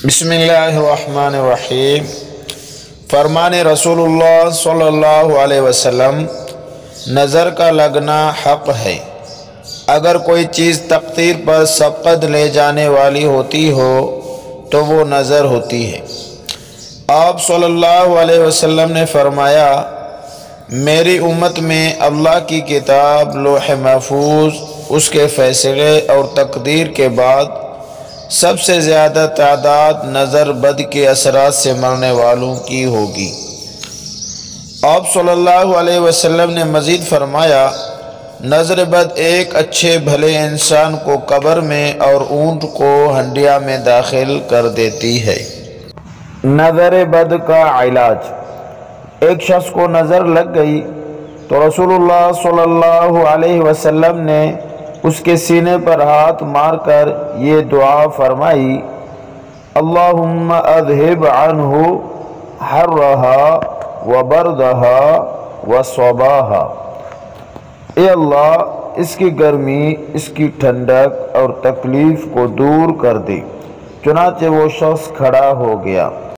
بسم اللہ الرحمن الرحیم۔ فرمان رسول اللہ صلی اللہ علیہ وسلم، نظر کا لگنا حق ہے۔ اگر کوئی چیز تقدیر پر سبقت لے جانے والی ہوتی ہو تو وہ نظر ہوتی ہے۔ آپ صلی اللہ علیہ وسلم نے فرمایا، میری امت میں اللہ کی کتاب لوح محفوظ، اس کے فیصلے اور تقدیر کے بعد سب سے زیادہ تعداد نظر بد کے اثرات سے مرنے والوں کی ہوگی۔ آپ صلی اللہ علیہ وسلم نے مزید فرمایا، نظر بد ایک اچھے بھلے انسان کو قبر میں اور اونٹ کو ہنڈیا میں داخل کر دیتی ہے۔ نظر بد کا علاج۔ ایک شخص کو نظر لگ گئی تو رسول اللہ صلی اللہ علیہ وسلم نے اس کے سینے پر ہاتھ مار کر یہ دعا فرمائی، اللہم اذہب عنہ حرہا وبردہا وصباہا۔ اے اللہ، اس کی گرمی، اس کی ٹھنڈک اور تکلیف کو دور کر دے۔ چنانچہ وہ شخص کھڑا ہو گیا۔